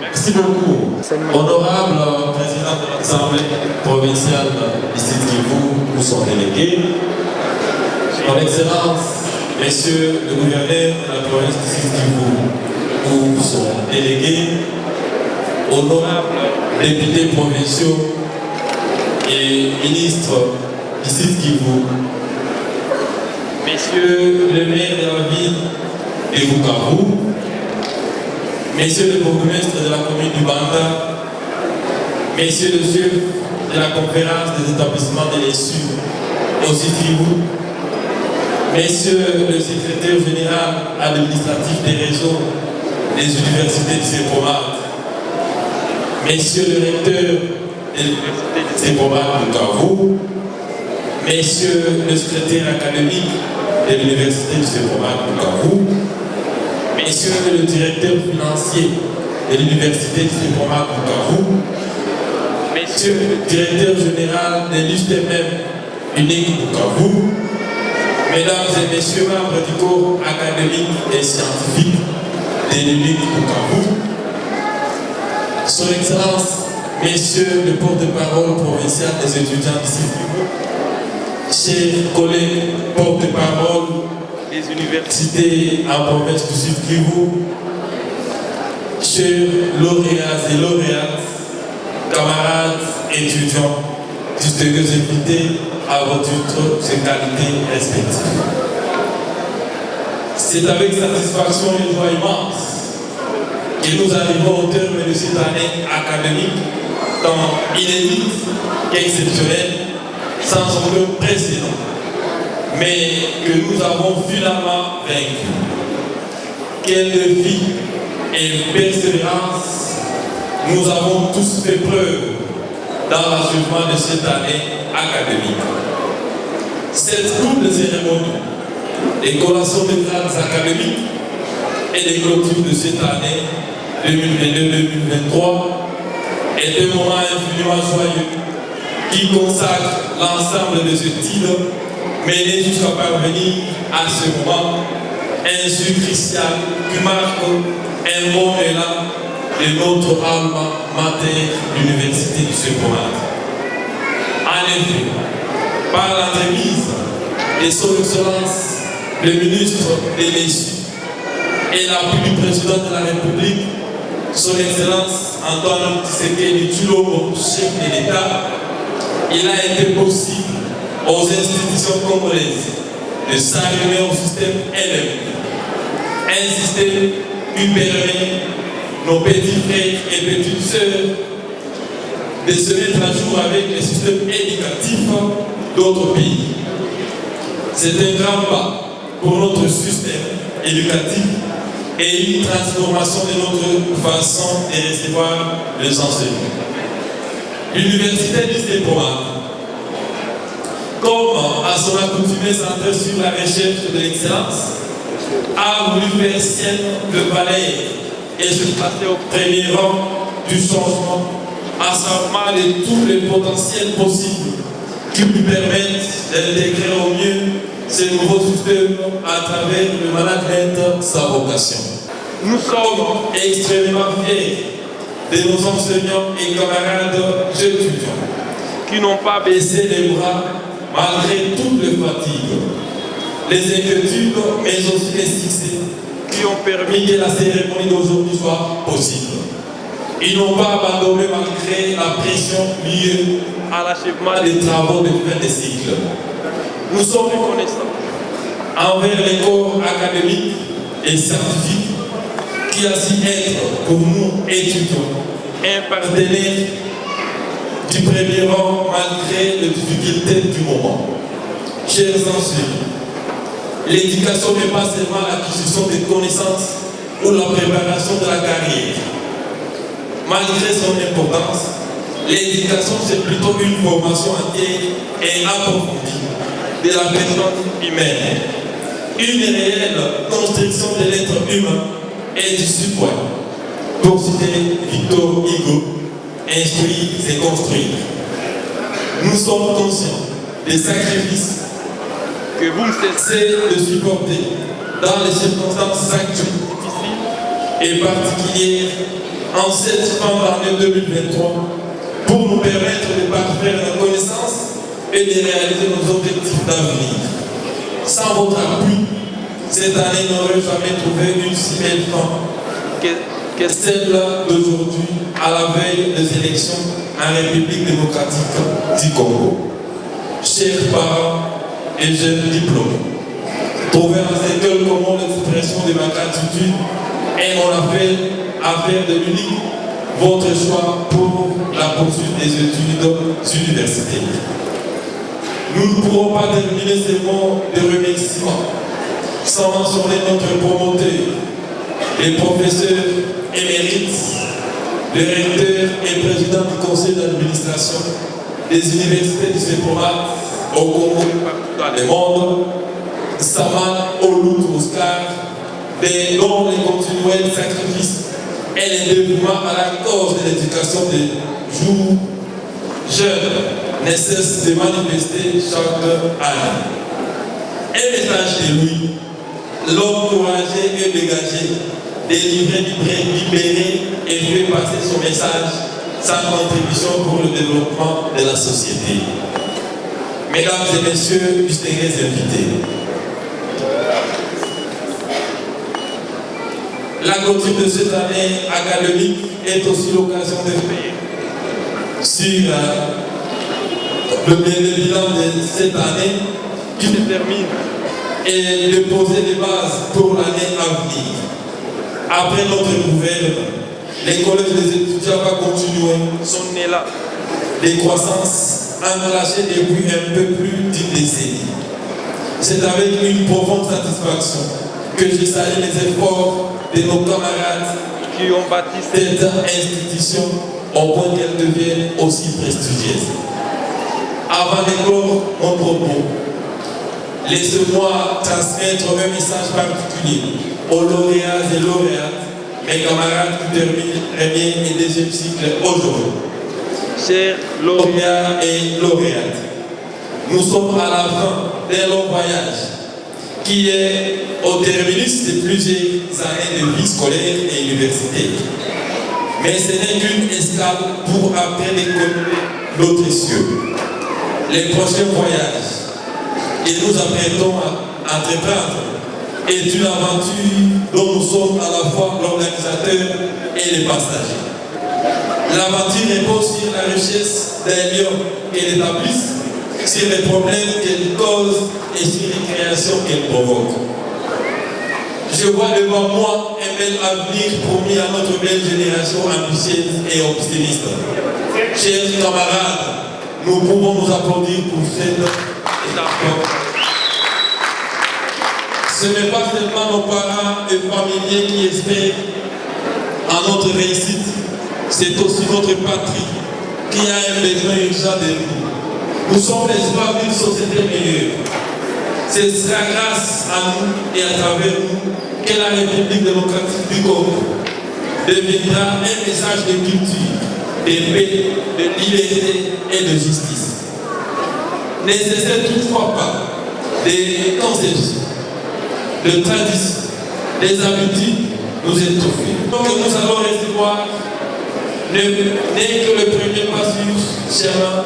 Merci beaucoup. Honorable président de l'Assemblée provinciale du Sud Kivu, ou son délégué, Son Excellence, Messieurs le gouverneur de la province du Sud Kivu, ou son délégué, honorables députés provinciaux et ministres du Sud Kivu, Messieurs le maire de la ville de Bukavu, Messieurs le bourgmestre de la commune du Banda, Messieurs le chef de la conférence des établissements de l'ESU au Sud Kivu, Messieurs le secrétaire général administratif des réseaux des universités de Sepomat, Messieurs le recteur de l'université de Sepomat Bukavu, Messieurs le secrétaire académique de l'université de Sepomat Bukavu, Messieurs le directeur financier de l'université de Sepomat Bukavu, Messieurs le directeur général de l'USTMM unique Bukavu, Mesdames et Messieurs membres du corps académique et scientifique de l'unique Bukavu, Son Excellence, Messieurs le porte-parole provincial des étudiants du Sud Kivu, chers collègues porte-parole des universités en province du Sud Kivu, chers lauréats et lauréates, camarades étudiants, distingués invités à vos titres et qualités respectives. C'est avec satisfaction et joie immense que nous arrivons au terme de cette année académique, tant inédite qu'exceptionnelle, sans aucun précédent, mais que nous avons finalement vaincu. Quel défi et persévérance nous avons tous fait preuve dans l'achèvement de cette année académique. Cette double cérémonie des collations de grades académiques et des clôtures de cette année 2022-2023 est un moment infiniment joyeux qui consacre l'ensemble de ce titre mené jusqu'à parvenir à ce moment insu crucial qui marque un bon élan de notre alma mater, l'université du Sepomat. En effet, par l'entremise de Son Excellence, le ministre de l'ESU et l'appui du président de la République, Son Excellence Antoine Tshisekedi Tshilombo, chef de l'État, il a été possible aux institutions congolaises de s'arrimer au système LM, un système qui permet nos petits frères et petites sœurs de se mettre à jour avec les systèmes éducatifs d'autres pays. C'est un grand pas pour notre système éducatif et une transformation de notre façon de recevoir les enseignants. L'université du Sepomat, comme à son accoutumée centrée sur la recherche de l'excellence, a voulu faire sienne le palais et se placer au premier rang du changement, à savoir de tous les potentiels possibles qui lui permettent d'intégrer au mieux ce nouveau système à travers le management, sa vocation. Nous sommes extrêmement fiers de nos enseignants et camarades étudiants qui n'ont pas baissé les bras malgré toutes les fatigues, les inquiétudes, mais aussi les succès qui ont permis que la cérémonie d'aujourd'hui soit possible. Ils n'ont pas abandonné malgré la pression liée à l'achèvement des travaux de fin de cycle. Nous sommes reconnaissants envers les corps académiques et scientifiques qui a su être pour nous étudiants un partenaire du premier rang malgré les difficultés du moment. Chers enseignants, l'éducation n'est pas seulement l'acquisition des connaissances ou la préparation de la carrière. Malgré son importance, l'éducation c'est plutôt une formation entière et approfondie de la personne humaine. Une réelle construction de l'être humain et du citoyen. Pour citer Victor Hugo, instruire c'est construire. Nous sommes conscients des sacrifices que vous ne cessez de supporter dans les circonstances actuelles difficiles et particulière en cette fin d'année 2023 pour nous permettre de parfaire la connaissance et de réaliser nos objectifs d'avenir. Sans votre appui, cette année n'aurait jamais trouvé une si belle fin que celle d'aujourd'hui à la veille des élections en République démocratique du Congo. Chers parents et jeunes diplômés, trouvez en cette école comment l'expression de ma gratitude et mon appel à faire de l'unique votre choix pour la poursuite des études universitaires. Nous ne pourrons pas terminer ces mots de remerciement sans mentionner notre promoteur, les professeurs émérites, le recteur et président du conseil d'administration des universités du CEPOMAT au Congo et dans le monde, Saman Olout Oscar, dont les continuels sacrifices et les dévouements à la cause de l'éducation des jeunes ne cessent de manifester chaque année. Un message de lui, l'homme courageux et dégagé, délivré, libéré et fait passer son message, sa contribution pour le développement de la société. Mesdames et messieurs, distingués invités, la clôture de cette année académique est aussi l'occasion de faire sur le bilan de cette année qui se termine et de poser les bases pour l'année à venir. Après notre gouverne, les collèges des étudiants vont continuer son élan de croissance enclenché depuis un peu plus d'une décennie. C'est avec une profonde satisfaction que je salue les efforts de nos camarades qui ont bâti cette institution au point qu'elle devienne aussi prestigieuse. Avant de clore mon propos, laissez-moi transmettre un message particulier aux lauréats et lauréates, mes camarades qui terminent premier et deuxième cycle aujourd'hui. Chers lauréats et lauréates, nous sommes à la fin d'un long voyage qui est au terminus de plusieurs années de vie scolaire et universitaire. Mais ce n'est qu'une escale pour après décoller d'autres cieux. Les prochains voyages que nous apprêtons à entreprendre est une aventure dont nous sommes à la fois l'organisateur et les passagers. L'aventure repose sur la richesse des lieux qu'elle établisse, sur les problèmes qu'elle cause et sur les créations qu'elle provoque. Je vois devant moi un bel avenir promis à notre belle génération ambitieuse et optimiste. Chers camarades, nous pouvons nous applaudir pour cette étape. Ce n'est pas seulement nos parents et familiers qui espèrent à notre réussite, c'est aussi notre patrie qui a un besoin urgent de nous. Nous sommes l'espoir d'une société meilleure. Ce sera grâce à nous et à travers nous que la République démocratique du Congo deviendra un message de culture, de paix, de liberté et de justice. Nécessaire toutefois pas des conceptions, de traditions, des habitudes nous étouffer. Donc nous allons recevoir n'est que le premier pas sur chemin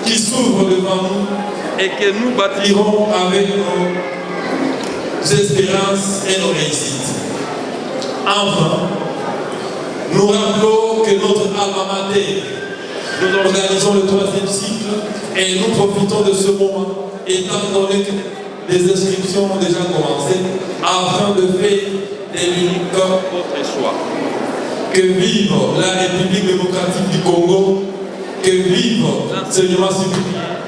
qui s'ouvre devant nous et que nous bâtirons avec nos espérances et nos réussites. Enfin, nous rappelons que notre alma mater, nous organisons le 3e cycle et nous profitons de ce moment, étant donné que les inscriptions ont déjà commencé, afin de faire de l'unique notre choix. Que vive la République démocratique du Congo, que vive l'enseignement supérieur,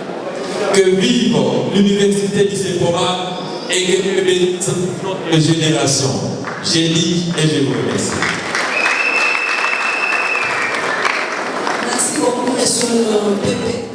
que vive l'université du CEPOMAT et que bénisse notre génération. J'ai dit et je vous remercie. Merci beaucoup, monsieur le Pépé.